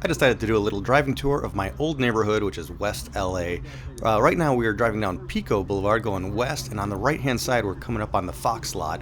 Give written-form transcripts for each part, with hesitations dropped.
I decided to do a little driving tour of my old neighborhood, which is West LA. Right now we are driving down Pico Boulevard going west, and on the right hand side we're coming up on the Fox lot.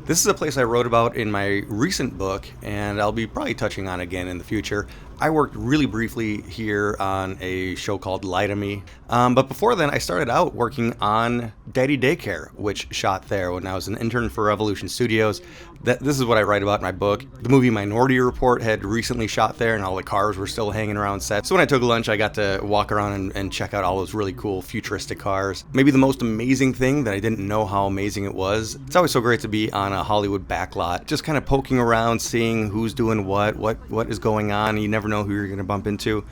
This is a place I wrote about in my recent book, and I'll be probably touching on again in the future. I worked really briefly here on a show called Lie to Me. But before then, I started out working on Daddy Daycare, which shot there when I was an intern for Revolution Studios. This is what I write about in my book. The movie Minority Report had recently shot there, and all the cars were still hanging around set. So when I took lunch, I got to walk around and check out all those really cool futuristic cars. Maybe the most amazing thing that I didn't know how amazing it was. It's always so great to be on a Hollywood backlot, just kind of poking around, seeing who's doing what is going on. You never know who you're going to bump into.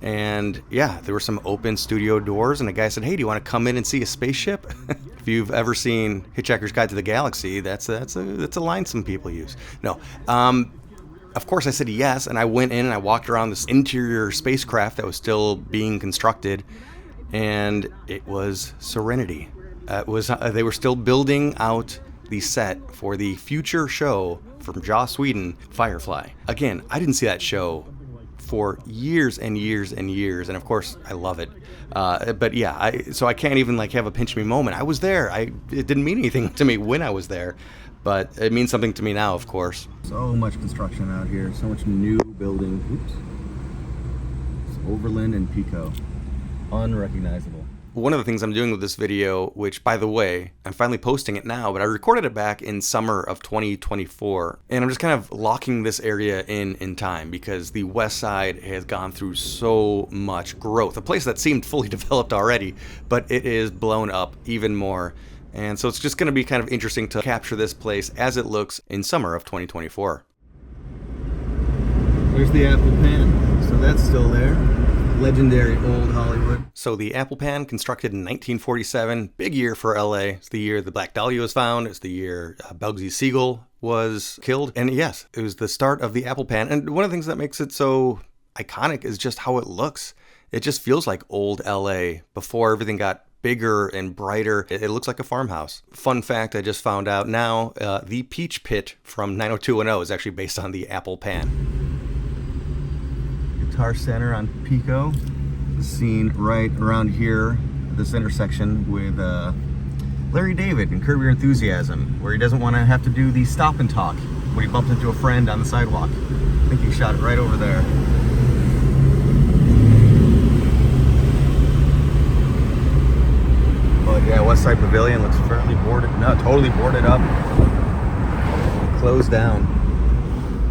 And yeah, there were some open studio doors, and a guy said, "Hey, do you want to come in and see a spaceship?" If you've ever seen Hitchhiker's Guide to the Galaxy, that's a line some people use. No, of course I said yes, and I went in and I walked around this interior spacecraft that was still being constructed, and it was Serenity. They were still building out the set for the future show from Joss Whedon, Firefly. Again, I didn't see that show for years and years and years, and of course I love it. But yeah, so I can't even have a pinch me moment. I was there. It didn't mean anything to me when I was there, but it means something to me now, of course. So much construction out here, so much new building. Oops. It's Overland and Pico. Unrecognizable. One of the things I'm doing with this video, which, by the way, I'm finally posting it now, but I recorded it back in summer of 2024, and I'm just kind of locking this area in time because the West Side has gone through so much growth. A place that seemed fully developed already, but it is blown up even more. And so it's just going to be kind of interesting to capture this place as it looks in summer of 2024. There's the Apple Pan, so that's still there. Legendary old Hollywood. So the Apple Pan, constructed in 1947, big year for LA. It's the year the Black Dahlia was found. It's the year Bugsy Siegel was killed. And yes, it was the start of the Apple Pan. And one of the things that makes it so iconic is just how it looks. It just feels like old LA before everything got bigger and brighter. It looks like a farmhouse. Fun fact I just found out now, the Peach Pit from 90210 is actually based on the Apple Pan. Guitar Center on Pico. The scene right around here at this intersection with Larry David in Curb Your Enthusiasm, where he doesn't want to have to do the stop and talk when he bumps into a friend on the sidewalk. I think he shot it right over there. But yeah, Westside Pavilion looks fairly boarded, no, totally boarded up, closed down.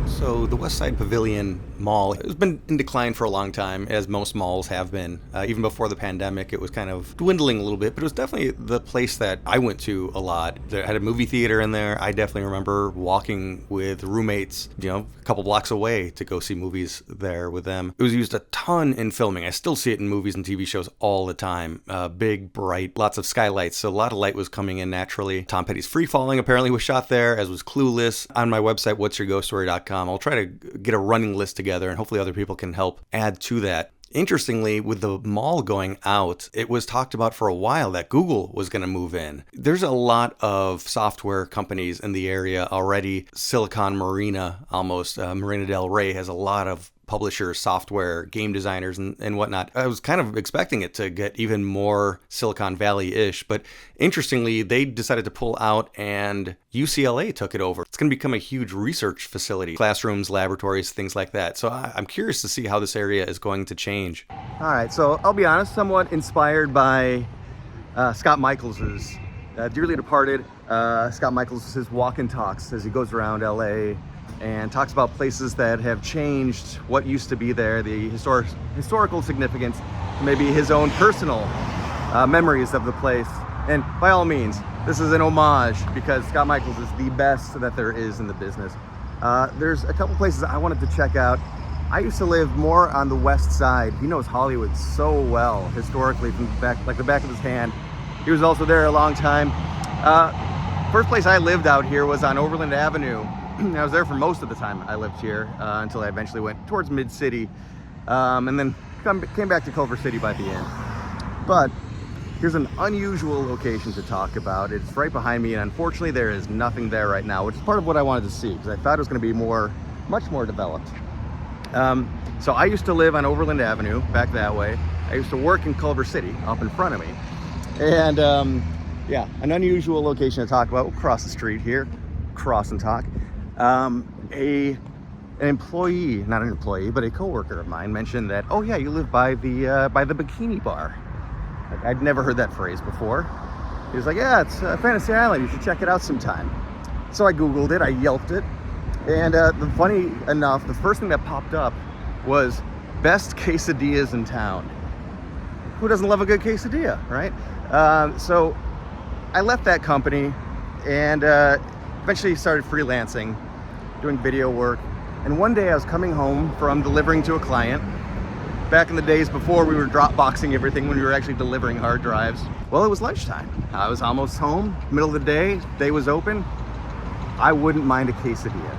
So the Westside Pavilion Mall has been in decline for a long time, as most malls have been. Even before the pandemic, it was kind of dwindling a little bit, but it was definitely the place that I went to a lot. They had a movie theater in there. I definitely remember walking with roommates, a couple blocks away to go see movies there with them. It was used a ton in filming. I still see it in movies and TV shows all the time. Big, bright, lots of skylights, so a lot of light was coming in naturally. Tom Petty's Free Falling apparently was shot there, as was Clueless. On my website, whatsyourghoststory.com, I'll try to get a running list together, and hopefully other people can help add to that. Interestingly, with the mall going out, it was talked about for a while that Google was going to move in. There's a lot of software companies in the area already. Silicon Marina, almost. Marina Del Rey has a lot of publishers, software, game designers, and whatnot. I was kind of expecting it to get even more Silicon Valley-ish, but interestingly, they decided to pull out and UCLA took it over. It's going to become a huge research facility, classrooms, laboratories, things like that. So I'm curious to see how this area is going to change. All right, so I'll be honest, somewhat inspired by Scott Michaels's dearly departed Scott Michaels' walk and talks as he goes around LA and talks about places that have changed, what used to be there, the historical significance, maybe his own personal memories of the place. And by all means, this is an homage because Scott Michaels is the best that there is in the business. There's a couple places I wanted to check out. I used to live more on the west side. He knows Hollywood so well, historically, from the back, like the back of his hand. He was also there a long time. First place I lived out here was on Overland Avenue. I was there for most of the time I lived here until I eventually went towards Mid-City and then came back to Culver City by the end. But here's an unusual location to talk about. It's right behind me, and unfortunately there is nothing there right now, which is part of what I wanted to see because I thought it was going to be much more developed. So I used to live on Overland Avenue back that way. I used to work in Culver City up in front of me. And yeah, an unusual location to talk about. We'll cross the street here, cross and talk. An employee, not an employee, but a coworker of mine mentioned that, oh yeah, you live by the Bikini bar. I'd never heard that phrase before. He was like, yeah, it's Fantasy Island. You should check it out sometime. So I Googled it, I Yelped it. And funny enough, the first thing that popped up was best quesadillas in town. Who doesn't love a good quesadilla, right? So I left that company and eventually started freelancing, doing video work. And one day I was coming home from delivering to a client. Back in the days before we were Dropboxing everything when we were actually delivering hard drives. Well, it was lunchtime. I was almost home, middle of the day was open. I wouldn't mind a quesadilla.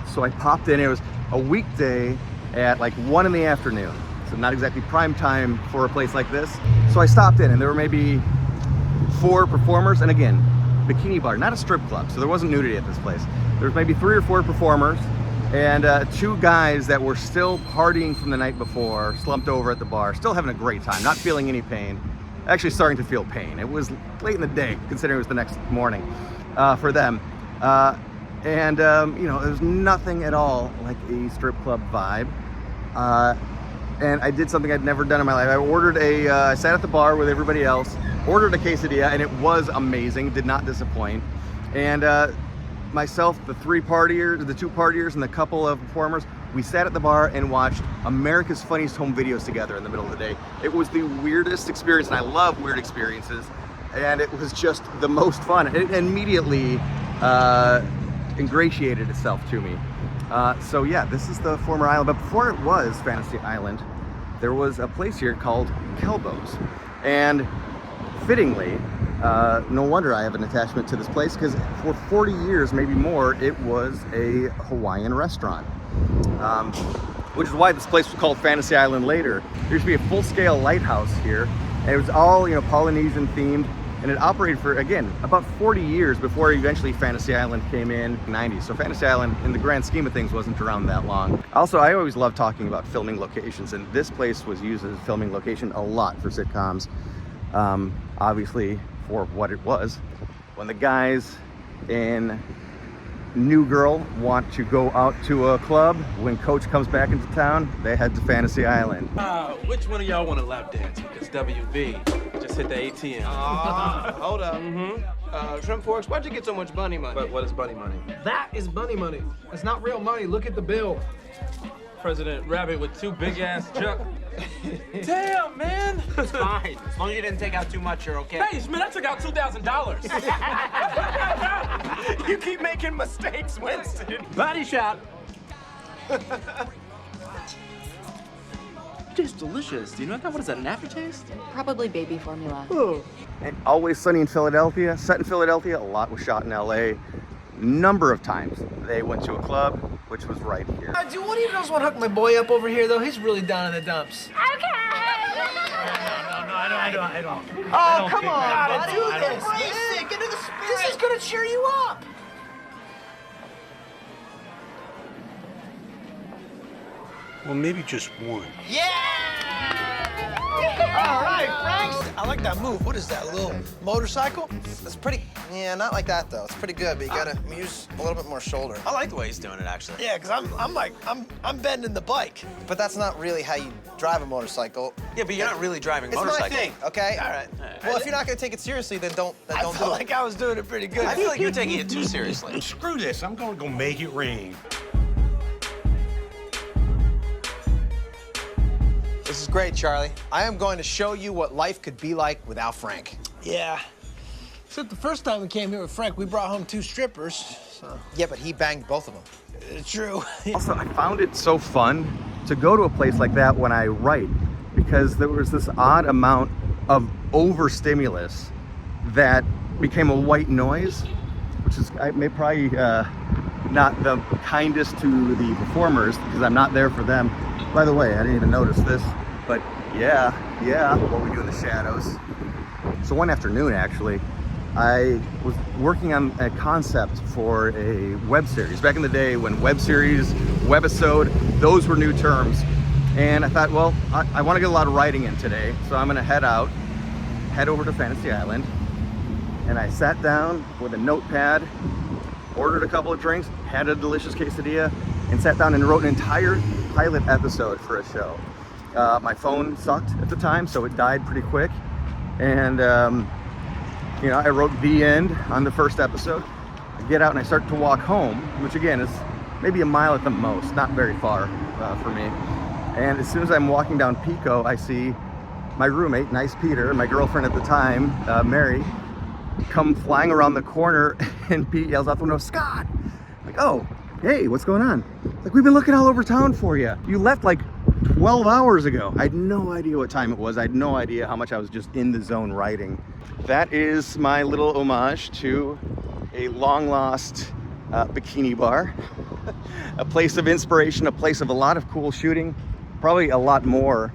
So I popped in. It was a weekday at like 1 in the afternoon. So not exactly prime time for a place like this. So I stopped in and there were maybe 4 performers. And again, bikini bar, not a strip club. So there wasn't nudity at this place. There was maybe 3 or 4 performers and 2 guys that were still partying from the night before, slumped over at the bar, still having a great time, not feeling any pain. Actually starting to feel pain. It was late in the day, considering it was the next morning for them. You know, there's nothing at all like a strip club vibe. And I did something I'd never done in my life. I sat at the bar with everybody else, ordered a quesadilla, and it was amazing, did not disappoint. And myself, the 2 partiers, and the couple of performers, we sat at the bar and watched America's Funniest Home Videos together in the middle of the day. It was the weirdest experience, and I love weird experiences. And it was just the most fun. It immediately ingratiated itself to me. So yeah, this is the former island, but before it was Fantasy Island, there was a place here called Kelbo's. And fittingly, no wonder I have an attachment to this place, because for 40 years, maybe more, it was a Hawaiian restaurant. Which is why this place was called Fantasy Island later. There used to be a full-scale lighthouse here, and it was all, you know, Polynesian themed. And it operated for, again, about 40 years before eventually Fantasy Island came in the 90s. So Fantasy Island, in the grand scheme of things, wasn't around that long. Also, I always love talking about filming locations, and this place was used as a filming location a lot for sitcoms. Obviously, for what it was. When the guys in New Girl want to go out to a club, when Coach comes back into town, they head to Fantasy Island. Which one of y'all want a lap dance? Because WV just hit the ATM. Hold up. Shrimp Forks, why'd you get so much bunny money? But what is bunny money? That is bunny money. It's not real money. Look at the bill. President Rabbit with 2 big-ass chuck. Damn, man. It's fine. As long as you didn't take out too much, you're okay. Hey, man, I took out $2,000. You keep making mistakes, Winston. Body shot. Tastes delicious. Do you know that? What is that, an aftertaste? Probably baby formula. And Always Sunny in Philadelphia, set in Philadelphia, a lot was shot in LA. Number of times they went to a club, which was right here. Do one of you girls want to hook my boy up over here, though? He's really down in the dumps. Okay. No, I don't. Oh, come on, Gotta do this. Embrace it. Get into the spirit. This is gonna cheer you up. Well, maybe just one. Yeah! All right, Franks. I like that move. What is that, a little motorcycle? It's pretty, yeah, not like that though. It's pretty good, but you gotta use a little bit more shoulder. I like the way he's doing it, actually. Yeah, because I'm bending the bike. But that's not really how you drive a motorcycle. Yeah, but you're not really driving It's motorcycle. my thing, okay? All right. Well, if you're not gonna take it seriously, then don't I do felt it. like I was doing it pretty good. I feel like you're taking it too seriously. Screw this. I'm gonna go make it rain. This is great, Charlie. I am going to show you what life could be like without Frank. Yeah. Except the first time we came here with Frank, we brought home 2 strippers, so. Yeah, but he banged both of them. True. Also, I found it so fun to go to a place like that when I write, because there was this odd amount of overstimulus that became a white noise, which is probably not the kindest to the performers, because I'm not there for them. By the way, I didn't even notice this, but yeah, what we do in the shadows. So one afternoon, actually, I was working on a concept for a web series. Back in the day when web series, webisode, those were new terms. And I thought, well, I want to get a lot of writing in today, so I'm gonna head over to Fantasy Island. And I sat down with a notepad, ordered a couple of drinks, had a delicious quesadilla, and sat down and wrote an entire pilot episode for a show. My phone sucked at the time, so it died pretty quick. And you know, I wrote the end on the first episode. I get out and I start to walk home, which again is maybe a mile at the most, not very far for me. And as soon as I'm walking down Pico, I see my roommate, Nice Peter, and my girlfriend at the time, Mary, come flying around the corner, and Pete yells out the window, "Scott!" I'm like, oh, hey, what's going on? Like, we've been looking all over town for you. You left like 12 hours ago. I had no idea what time it was. I had no idea how much I was just in the zone writing. That is my little homage to a long lost bikini bar. A place of inspiration, a place of a lot of cool shooting, probably a lot more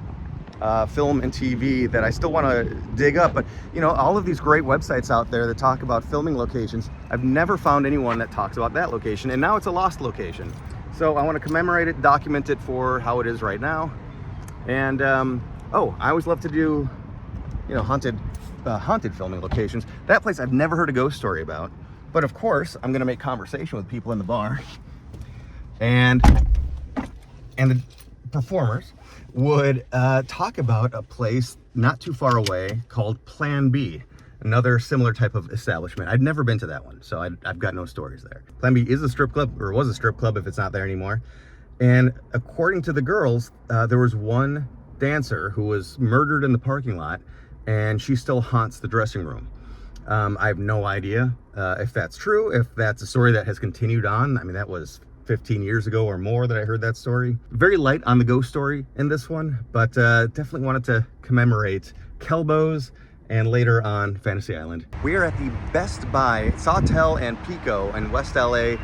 film and TV that I still want to dig up. But you know, all of these great websites out there that talk about filming locations, I've never found anyone that talks about that location, and now it's a lost location. So I want to commemorate it, document it for how it is right now. And oh, I always love to do, you know, haunted filming locations. That place I've never heard a ghost story about, but of course I'm gonna make conversation with people in the bar, and the performers would talk about a place not too far away called Plan B, another similar type of establishment. I'd never been to that one, so I've got no stories there. Plan B is a strip club, or was a strip club if it's not there anymore. And according to the girls, there was one dancer who was murdered in the parking lot, and she still haunts the dressing room. I have no idea if that's true, if that's a story that has continued on. I mean, that was 15 years ago or more that I heard that story. Very light on the ghost story in this one, but definitely wanted to commemorate Kelbo's and later on Fantasy Island. We are at the Best Buy, Sawtell and Pico in West LA,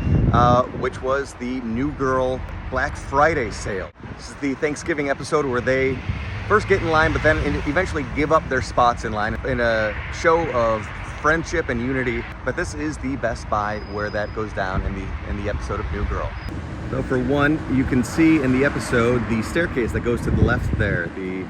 which was the New Girl Black Friday sale. This is the Thanksgiving episode where they first get in line, but then eventually give up their spots in line in a show of friendship and unity. But this is the Best Buy where that goes down in the episode of New Girl. So for one, you can see in the episode the staircase that goes to the left there, the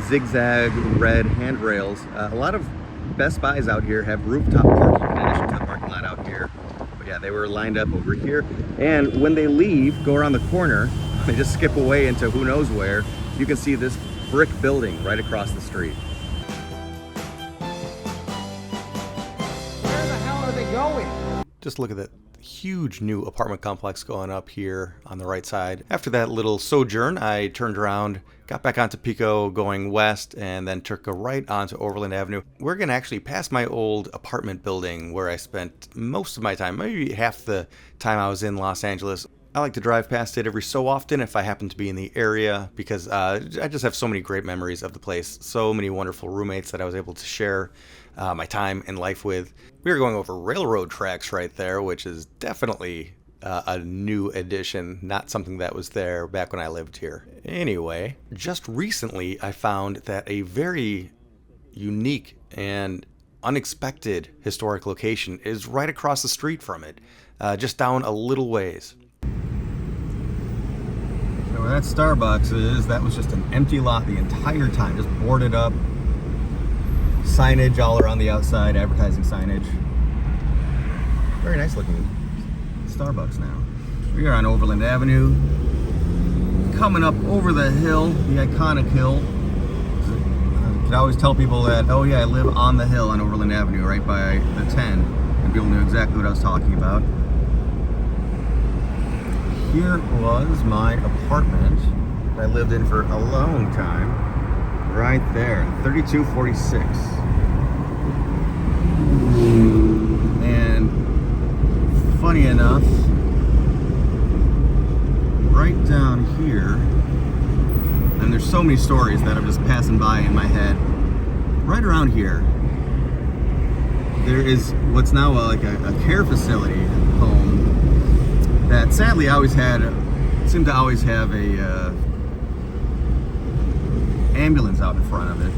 zigzag red handrails. A lot of Best Buys out here have rooftop parking in addition to the parking lot out here. But yeah, they were lined up over here. And when they leave, go around the corner, they just skip away into who knows where, you can see this brick building right across the street. Where the hell are they going? Just look at that huge new apartment complex going up here on the right side. After that little sojourn, I turned around, got back onto Pico going west, and then took a right onto Overland Avenue. We're gonna actually pass my old apartment building where I spent most of my time, maybe half the time I was in Los Angeles. I like to drive past it every so often if I happen to be in the area, because I just have so many great memories of the place. So many wonderful roommates that I was able to share my time and life with. We were going over railroad tracks right there, which is definitely a new addition, not something that was there back when I lived here. Anyway, just recently I found that a very unique and unexpected historic location is right across the street from it, just down a little ways. So where that Starbucks is, that was just an empty lot the entire time, just boarded up. Signage all around the outside, advertising signage. Very nice looking Starbucks now. We are on Overland Avenue, coming up over the hill, the iconic hill. I could always tell people that, oh yeah, I live on the hill on Overland Avenue, right by the 10, and people knew exactly what I was talking about. Here was my apartment that I lived in for a long time. Right there, 3246. And funny enough, right down here, and there's so many stories that I'm just passing by in my head. Right around here, there is what's now like a care facility home that sadly seemed to always have a ambulance out in front of it,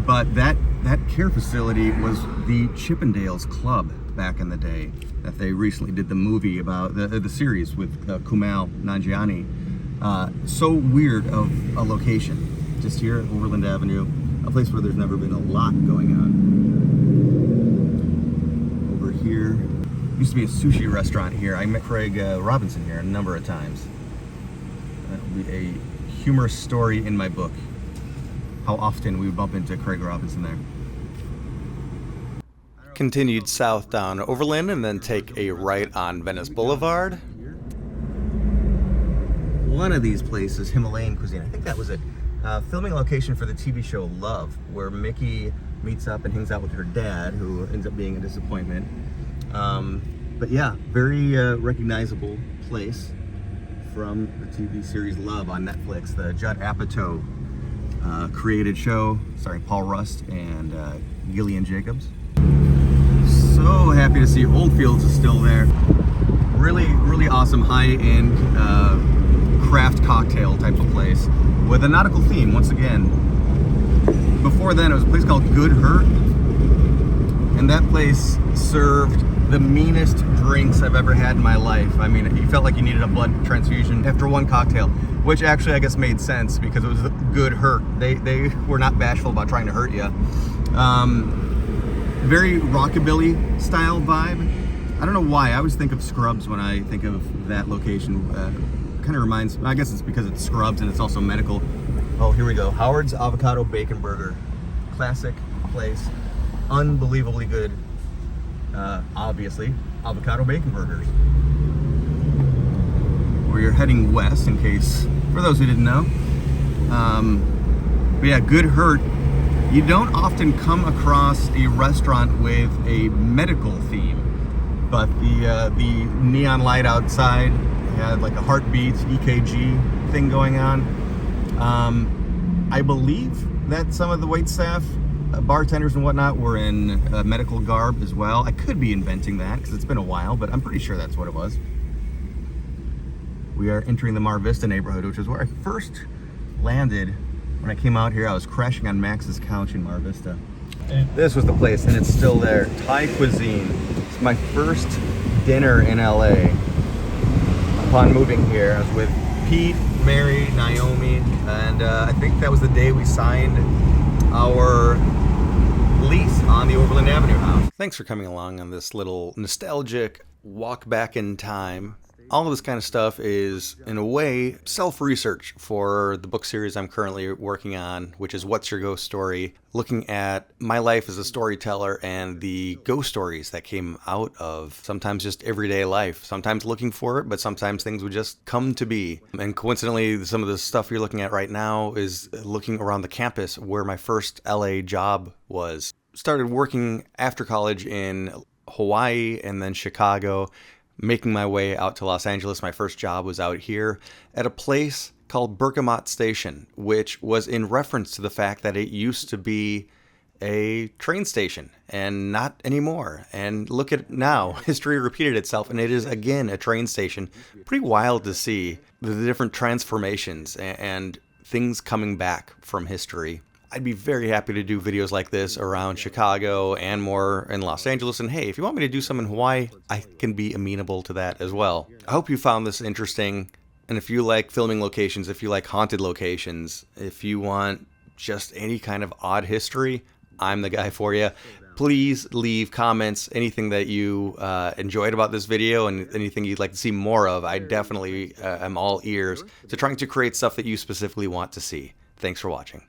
but that that care facility was the Chippendales Club back in the day that they recently did the movie about, the series with Kumail Nanjiani. So weird of a location. Just here at Overland Avenue, a place where there's never been a lot going on. Over here, used to be a sushi restaurant here. I met Craig Robinson here a number of times. That will be a humorous story in my book. How often we would bump into Craig Robinson there. Continued south down Overland and then take a right on Venice Boulevard. One of these places, Himalayan cuisine, I think that was it. Filming location for the TV show Love, where Mickey meets up and hangs out with her dad, who ends up being a disappointment. But yeah, very recognizable place from the TV series Love on Netflix, the Judd Apatow created show, starring Paul Rust and Gillian Jacobs. So happy to see Oldfields is still there. Really, really awesome high-end craft cocktail type of place with a nautical theme once again. Before then, it was a place called Good Hurt, and that place served the meanest drinks I've ever had in my life. I mean, you felt like you needed a blood transfusion after one cocktail, which actually I guess made sense because it was a good hurt. They were not bashful about trying to hurt you. Very rockabilly style vibe. I don't know why. I always think of Scrubs when I think of that location. Kind of reminds, I guess it's because it's Scrubs and it's also medical. Oh, here we go. Howard's Avocado Bacon Burger. Classic place. Unbelievably good. Obviously, avocado bacon burgers. We're heading west, in case, for those who didn't know. But yeah, Good Hurt. You don't often come across a restaurant with a medical theme, but the neon light outside had like a heartbeat EKG thing going on. I believe that some of the waitstaff, bartenders and whatnot, were in medical garb as well. I could be inventing that because it's been a while, but I'm pretty sure that's what it was. We are entering the Mar Vista neighborhood, which is where I first landed when I came out here. I was crashing on Max's couch in Mar Vista. This was the place, and it's still there. Thai cuisine. It's my first dinner in LA. Upon moving here, I was with Pete, Mary, Naomi, and I think that was the day we signed our lease on the Overland Avenue house. Thanks for coming along on this little nostalgic walk back in time. All of this kind of stuff is, in a way, self-research for the book series I'm currently working on, which is What's Your Ghost Story? Looking at my life as a storyteller and the ghost stories that came out of sometimes just everyday life. Sometimes looking for it, but sometimes things would just come to be. And coincidentally, some of the stuff you're looking at right now is looking around the campus where my first LA job was. Started working after college in Hawaii and then Chicago, making my way out to Los Angeles. My first job was out here at a place called Bergamot Station, which was in reference to the fact that it used to be a train station and not anymore. And look at it now, history repeated itself, and it is again a train station. Pretty wild to see the different transformations and things coming back from history. I'd be very happy to do videos like this around Chicago and more in Los Angeles. And hey, if you want me to do some in Hawaii, I can be amenable to that as well. I hope you found this interesting. And if you like filming locations, if you like haunted locations, if you want just any kind of odd history, I'm the guy for you. Please leave comments, anything that you enjoyed about this video and anything you'd like to see more of. I definitely am all ears to trying to create stuff that you specifically want to see. Thanks for watching.